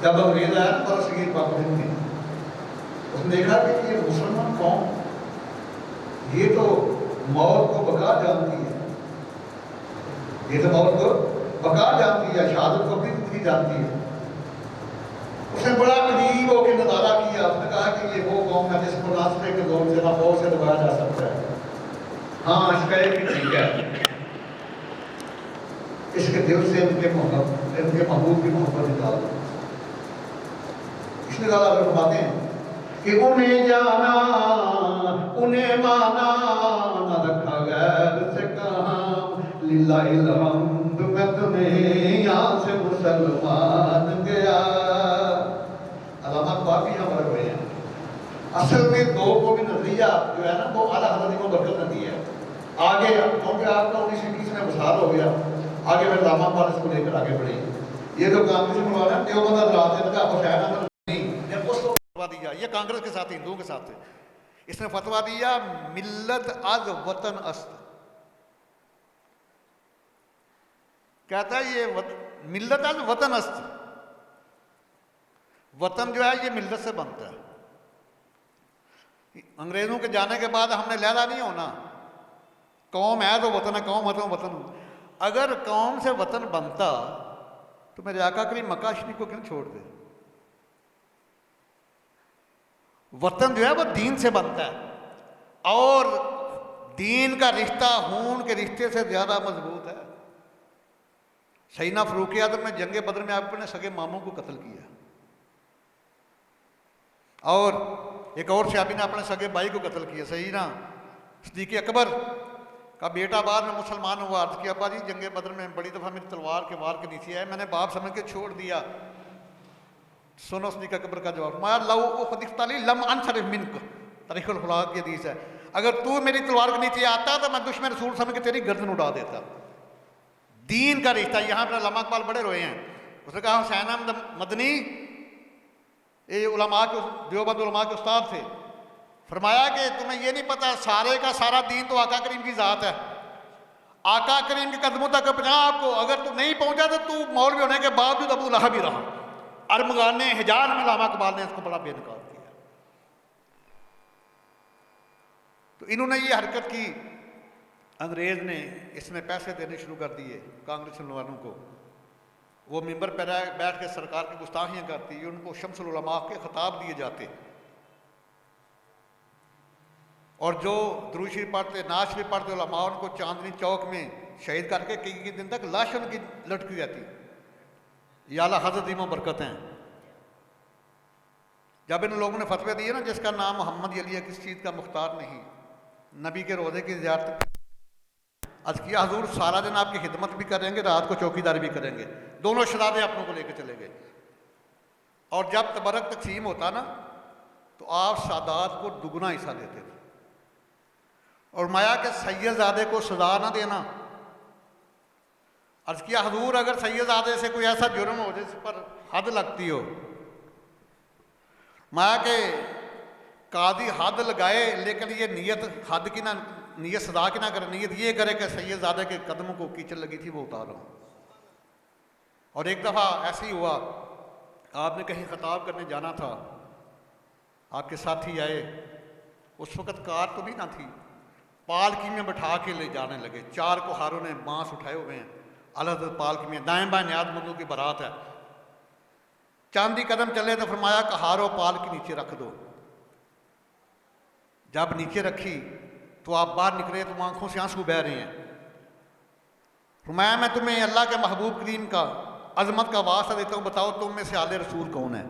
जब अंग्रेज आया ना बरसगीर पाकिस्तान में, उसने देखा कि ये मुसलमान कौम, ये तो मौत को बका जानती है, ये तो मौत को बका जानती है, शहादत को भी जिंदगी जानती है। उसने बड़ा करीब होकर नजारा किया। उसने कहा कि ये वो कौम है जिसको नाश्ते के जोर से ना फौज से दबाया जा सकता है। हाँ, इसका एक ही ठीक है, इसके दिल से इनके महबूब की मोहब्बत निकाल दो। इसलिए ज़्यादा फरमाते हैं कि उन्हें जाना उन्हें माना न रखा गैर से काम, लिल्लाहिल हम्द मैं तुम्हें यहाँ से मुसलमान गया। अल्लामा इकबाल भी यहाँ पर हुए हैं। असल में दो को भी नजरिया जो है ना वो आला हज़रत को बरकत नहीं है। आगे क्योंकि आपका 1920 में विसार हो गया, आगे फिर अल्लामा इकबाल इसको लेकर आगे बढ़े। ये जो कांग्रेस में वाला देवबंद हज़रात का हुसैन अहमद ने उसको फतवा दिया, ये कांग्रेस के साथ हिंदुओं के साथ थे, इसने फतवा दिया मिल्लत अज वतन अस्त। कहता है ये मिल्लत अज वतन अस्त, वतन जो है ये मिल्लत से बनता है। अंग्रेजों के जाने के बाद हमने लहदा नहीं होना, कौम है तो वतन है, कौम है तो वतन। अगर कौम से वतन बनता तो मेरे आका करीम मक्का शरीफ को क्यों छोड़ दे। वतन जो है वो दीन से बनता है और दीन का रिश्ता खून के रिश्ते से ज्यादा मजबूत है। सैयदना फारूक आज़म ने जंग बदर में अपने सगे मामों को कत्ल किया और एक और सहाबी ने अपने सगे भाई को कत्ल किया। सैयदना सिद्दीक़ अकबर का बेटा बाद में मुसलमान हुआ। अर्ज किया अब्बा जी जंग बदर में बड़ी दफ़ा मेरी तलवार के वार के नीचे आए, मैंने बाप समझ के छोड़ दिया। सुनो सिद्दीक़ अकबर का जवाब, माया लऊ लम अनसरिफ मिनक, तारीख़ुल खुलाक की हदीस है, अगर तू मेरी तलवार के नीचे आता तो मैं दुश्मन रसूल समझ के तेरी गर्दन उड़ा देता। दीन का रिश्ता, यहाँ पर अल्लामा इकबाल बड़े रोए हैं। उसने कहा हुसैन अहमद मदनी ये उलमा के देवबंद उलमा के उस्ताद थे, फरमाया कि तुम्हें ये नहीं पता सारे का सारा दीन तो आका करीम की ज़ात है, आका करीम के कदमों तक पहुँचा आपको, अगर तू नहीं पहुँचा तो तू मौलवी होने के बावजूद अबू लहब ही रहा। अरमगान हिजाज में अल्लामा इकबाल ने इसको बड़ा बेनकाब किया। तो इन्होंने ये हरकत की, अंग्रेज ने इसमें पैसे देने शुरू कर दिए कांग्रेस वालों को। वो मिंबर पर बैठ के सरकार की गुस्ताखियाँ करती, उनको शम्सुल उलमा के खिताब दिए जाते और जो दुरूद शरीफ पढ़ते नाज शरीफ पढ़ते उलमा उनको चांदनी चौक में शहीद करके कई दिन तक लाश उनकी लटकी रहती। ये आला हज़रत इमाम बरकत हैं। जब इन लोगों ने फतवे दिए ना जिसका नाम मोहम्मद अली है, किस चीज़ का मुख्तार नहीं, नबी के रोज़े की ज़ियारत आज किया, हजूर सारा दिन आपकी खिदमत भी करेंगे, रात को चौकीदारी भी करेंगे, दोनों शराबें अपनों को लेकर चले गए। और जब तबरक तकसीम होता ना तो आप सादात को दुगना हिस्सा देते थे और माया के सैयदजादे को सजा ना देना। अर्ज किया हजूर अगर सैयदजादे से कोई ऐसा जुर्म हो जिस पर हद लगती हो, माया के कादी हद लगाए लेकिन ये नीयत हद की ना, नीयत सदा की ना करे, नीयत ये करे कि सैयदजादे के कदमों को कीचड़ लगी थी वो उतारो। और एक दफ़ा ऐसे ही हुआ, आपने कहीं खिताब करने जाना था, आपके साथी आए, उस वक़्त कार तो नहीं ना थी, पालकी में बैठा के ले जाने लगे, 4 कुहारों ने बांस उठाए हुए हैं, अलग पालकी में दाएं बाएं न्याज़मंदों की बारात है। चांदी कदम चले तो फरमाया कहारो पालकी नीचे रख दो। जब नीचे रखी तो आप बाहर निकले तो आंखों से आंसू बह रहे हैं। फरमाया मैं तुम्हें अल्लाह के महबूब करीम का अजमत का वास्ता देता हूँ, बताओ तुम में से आले रसूल कौन है।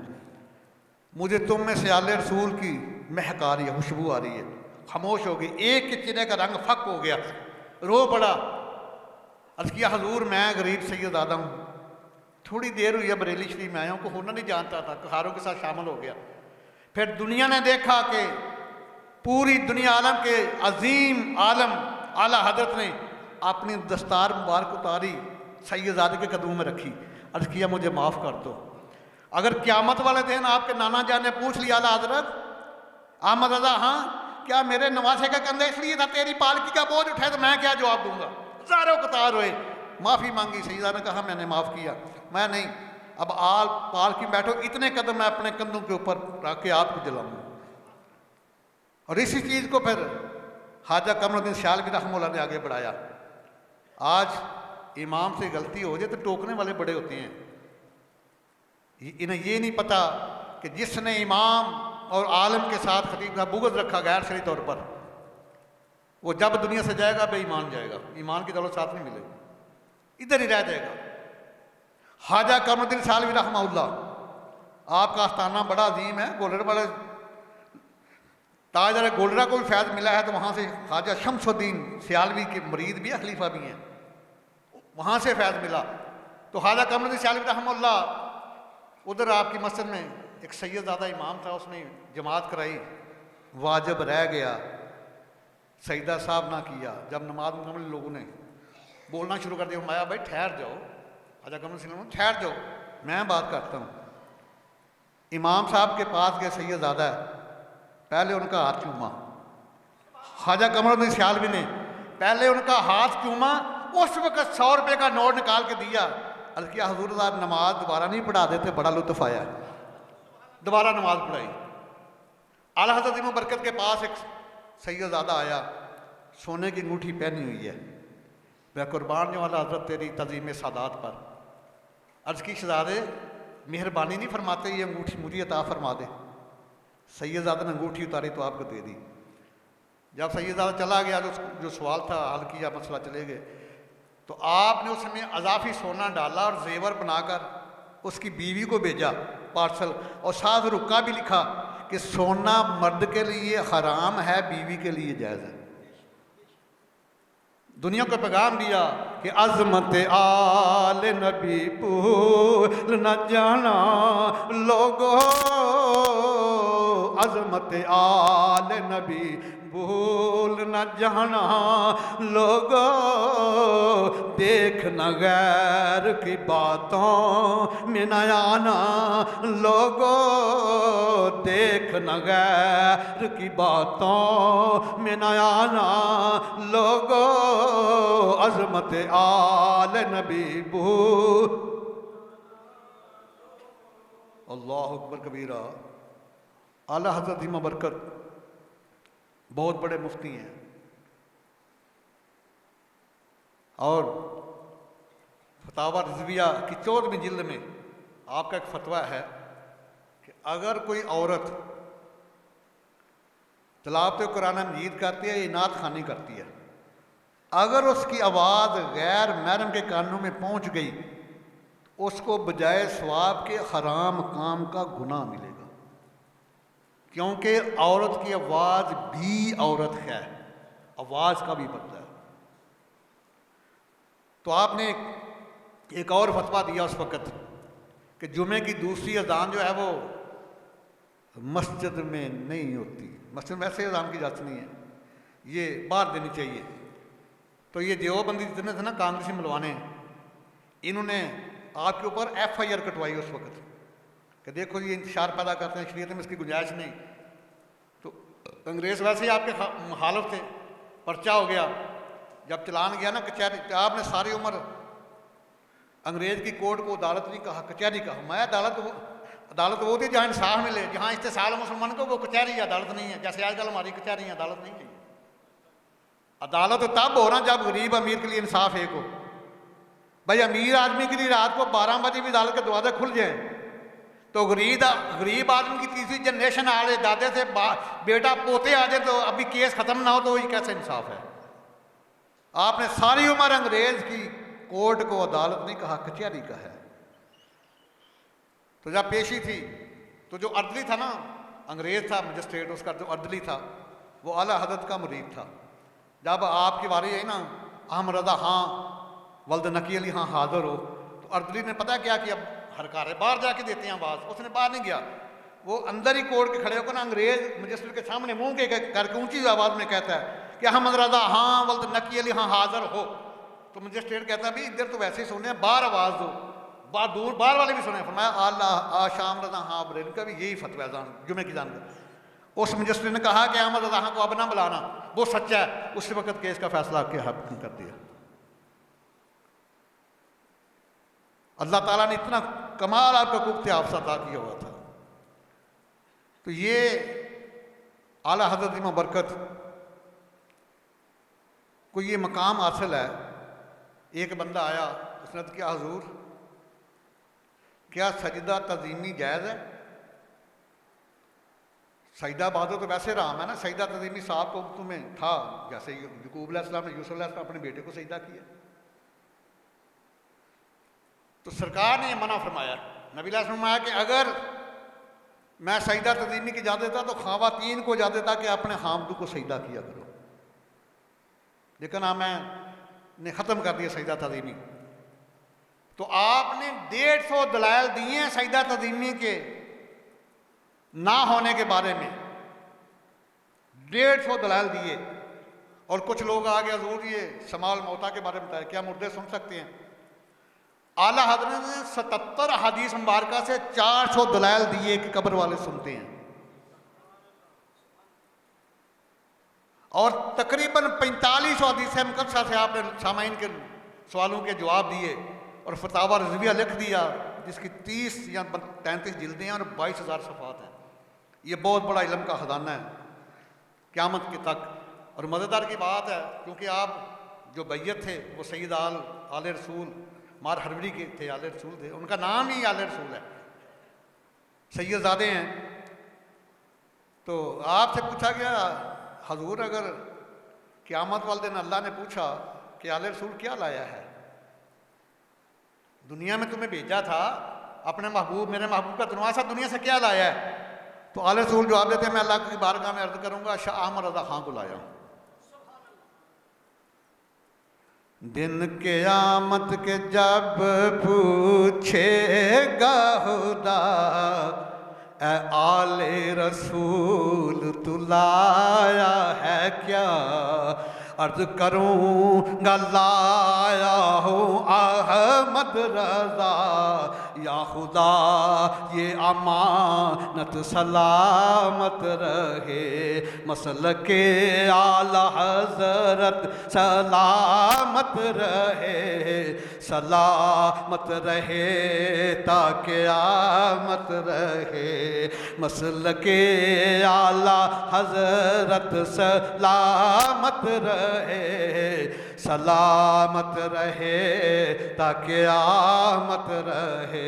मुझे तुम में से आले रसूल की महक आ रही है, खुशबू आ रही है। खामोश हो गई, एक के चेहरे का रंग फक हो गया, रो पड़ा। अर्ज किया हजूर मैं गरीब सैयदजादा हूँ, थोड़ी देर हुई है बरेली शरीफ में आया हूँ, को होना नहीं जानता था, कहारों के साथ शामिल हो गया। फिर दुनिया ने देखा कि पूरी दुनिया आलम के अजीम आलम आला हजरत ने अपनी दस्तार मुबारक उतारी, सैयदजादे के कदमों में रखी। अर्ज किया मुझे माफ़ कर दो, अगर क़यामत वाले दिन आपके नाना जान ने पूछ लिया आला हजरत अहमद रजा हाँ क्या मेरे नवासे का कंधे इसलिए था तेरी पालकी का बोझ उठाए, तो मैं क्या जवाब दूंगा। सारे कतार हुए, माफ़ी मांगी, सैयदा ने कहा मैंने माफ़ किया। मैं नहीं, अब आल पाल की बैठो, इतने कदम मैं अपने कंधों के ऊपर रख के आपको जलाऊंगा। और इसी चीज़ को फिर ख्वाजा कमरुद्दीन सियालवी रहमतुल्लाह ने आगे बढ़ाया। आज इमाम से गलती हो जाए तो टोकने वाले बड़े होते हैं, इन्हें ये नहीं पता कि जिसने इमाम और आलम के साथ खतीब का बुग़्ज़ रखा गैर शरई तौर पर, वो जब दुनिया से जाएगा बेईमान जाएगा, ईमान की दौलत साथ नहीं मिलेगी, इधर ही रह जाएगा। ख्वाजा कमरुद्दीन सियालवी रहमतुल्लाह, आपका आस्थाना बड़ा अजीम है, गोलर वाले ताजदार गोलरा को भी फैज़ मिला है, तो वहाँ से ख्वाजा शमसुद्दीन सियालवी के मुरीद भी है, खलीफा भी हैं, वहाँ से फैज़ मिला। तो ख्वाजा कमरुद्दीन सियालवी रहमतुल्लाह उधर आपकी मस्जिद में एक सैयदज़ादा इमाम था, उसने जमात कराई, वाजिब रह गया, सईदा साहब ना किया। जब नमाज मुकम्मल लोगों ने बोलना शुरू कर दिया, माया भाई ठहर जाओ, ख्वाजा कमरुद्दीन सियालवी ठहर जाओ, मैं बात करता हूँ। इमाम साहब के पास गए सैयदज़ादा, पहले उनका हाथ चूमा। ख्वाजा कमरुद्दीन सियालवी ने पहले उनका हाथ चूमा, उस वक्त 100 रुपये का नोट निकाल के दिया। अर्ज़ किया हुज़ूर नमाज दोबारा नहीं पढ़ा देते, बड़ा लुत्फ़ आया। दोबारा नमाज पढ़ाई। आला हज़रत इमाम बरकत के पास एक सैयदज़ादा आया, सोने की अंगूठी पहनी हुई है, मैं कुर्बान जो वाला हज़रत तेरी तज़ीम सादात पर। अर्ज़ की शहज़ादे मेहरबानी नहीं फरमाते, ये अंगूठी मुझे अता फरमा दे। सैयदज़ादा ने अंगूठी उतारी तो आपको दे दी। जब सैयदज़ादा चला गया, जो सवाल था हल किया, मसला चले गए, तो आपने उसमें अजाफी सोना डाला और जेवर बनाकर उसकी बीवी को भेजा पार्सल, और साथ रुका भी लिखा कि सोना मर्द के लिए हराम है, बीवी के लिए जायज़ है। दुनिया को पैगाम दिया कि अज़मत आल नबी भूल न जाना लोगो, अज़मत आल नबी भूल न जाना लोगो, देख न गैर की बातों में न आना लोगो, देख न गैर की बातों में न आना लोगो, अज़मत आल नबी भूल। अल्लाह अकबर कबीरा। आला हज़रत इमाम बरकत बहुत बड़े मुफ्ती हैं, और फतावा रिज़विया की 14वीं जिल्द में आपका एक फतवा है कि अगर कोई औरत तिलावत कुरान मजीद करती है या नात खानी करती है, अगर उसकी आवाज़ गैर महरम के कानों में पहुंच गई, उसको बजाय सवाब के हराम काम का गुनाह मिलेगा, क्योंकि औरत की आवाज़ भी औरत है, आवाज़ का भी पता है। तो आपने एक और फतवा दिया उस वक़्त कि जुमे की दूसरी अजान जो है वो मस्जिद में नहीं होती, मस्जिद में वैसे अजान की इजाज़त नहीं है, ये बाहर देनी चाहिए। तो ये देवबंदी जितने थे ना कांग्रेसी मलवाने, इन्होंने आपके ऊपर FIR कटवाई उस वक़्त कि देखो ये इंतशार पैदा करते हैं, शरीयत में इसकी गुंजाइश नहीं। तो अंग्रेज़ वैसे ही आपके मुखालिफ थे, पर्चा हो गया। जब चलान गया ना कचहरी, आपने सारी उम्र अंग्रेज़ की कोर्ट को अदालत नहीं कहा, कचहरी कहा। मैं अदालत वो थी जहाँ इंसाफ मिले, जहाँ इस्तेसाल मुसलमान को, वो कचहरी है, अदालत नहीं है। जैसे आजकल हमारी कचहरी है, अदालत नहीं है। अदालत तब हो ना जब गरीब अमीर के लिए इंसाफ एक हो। भाई अमीर आदमी के लिए रात को 12 बजे भी अदालत के दरवाजे खुल जाए, तो गरीब आदमी की तीसरी जनरेशन आ जाए, दादे से बेटा पोते आ जाए, तो अभी केस ख़त्म ना हो, तो ये कैसे इंसाफ है? आपने सारी उम्र अंग्रेज़ की कोर्ट को अदालत नहीं कहा, कचहरी का है। तो जब पेशी थी, तो जो अर्दली था ना, अंग्रेज़ था मजिस्ट्रेट, उसका जो अर्दली था वो आला हज़रत का मुरीद था। जब आपकी बारी आई ना, अहम रज़ा हाँ वल्द नकी अली हाँ हाज़िर हो, तो अर्दली ने पता क्या किया, हरकारे बाहर जाके देते हैं आवाज़। उसने बाहर नहीं गया, वो अंदर ही कोर्ट के खड़े होकर ना अंग्रेज़ मजिस्ट्रेट के सामने मुंह के करके ऊंची आवाज़ में कहता है कि अहमद रज़ा हाँ वल्द नकी अली हाँ हाज़िर हो। तो मजिस्ट्रेट कहता है भाई इधर तो वैसे ही सुने, बाहर आवाज़ दो, दूर बाहर वाले भी सुने। फरमाया अल्लाह शाम रज़ा हाँ बरेली का भी यही फतवा है जुमे की जान का। उस मजिस्ट्रेट ने कहा कि अहमद रज़ा हाँ को अब ना बुलाना, वो सच्चा है। उसी वक्त केस का फैसला आपके हक कर दिया। अल्लाह ताला ने इतना कमाल आपका कुफ्ते आपसे अता किया हुआ था। तो ये आला हज़रत इमाम बरकत को ये मकाम हासिल है। एक बंदा आया, उसने तो क्या हुजूर, क्या सजदा तज़ीमी जायज़ है? सजदा बादो तो वैसे राम है ना, सजदा तज़ीमी साहब को तुम्हें था, जैसे यकूब अलैहिस्सलाम ने यूसुफ अलैहिस्सलाम अपने बेटे को सजदा किया। तो सरकार ने मना फरमाया, नबी अलैहि फरमाया कि अगर मैं सजदा तज़ीमी की इजाज़त देता तो ख़वातीन को इजाज़त देता कि अपने खामदू को सजदा किया करो, लेकिन हाँ मैंने ख़त्म कर दिया सजदा तज़ीमी। तो आपने 150 दलाइल दिए हैं सजदा तज़ीमी के ना होने के बारे में, 150 दलाइल दिए। और कुछ लोग आ गए, हज़ूर ये समाल मौता के बारे में बताया, क्या मुर्दे सुन सकते हैं? आला हज़रत ने 77 हदीस मुबारका से 400 दलाइल दिए कि कब्र वाले सुनते हैं, और तकरीबन 45 हदीस मुक़द्दसा से आपने सामाइन के सवालों के जवाब दिए और फतावा रज़विया लिख दिया, जिसकी 30 या 33 जिल्दें हैं और 22,000 सफ़ात हैं। ये बहुत बड़ा इल्म का ख़जाना है क़यामत के तक। और मज़ेदार की बात है, क्योंकि आप जो बैयत थे वो सैयद आले रसूल मार हरवरी के थे, आले रसूल थे, उनका नाम ही आले रसूल है, सैयदज़ादे हैं। तो आपसे पूछा गया, हजूर अगर क़यामत वाले दिन अल्लाह ने पूछा कि आले रसूल क्या लाया है, दुनिया में तुम्हें भेजा था अपने महबूब, मेरे महबूब का दुनवासा दुनिया से क्या लाया है? तो आले रसूल जवाब देते हैं, मैं अल्लाह की बारगाह में अर्ज़ करूँगा शाह अहमद रज़ा खां को लाया हूँ। दिन क़यामत के जब पूछेगा खुदा, ए आले रसूल तू लाया है क्या? अर्ज करूँगा लाया हूँ अहमद रज़ा, या खुदा ये अमानत सलामत रहे, मसल के आला हज़रत सलामत रहे, सलामत रहे ताकि आमत रहे, मसल के आला हज़रत सलामत रहे, सलामत रहे ताकि आमत रहे।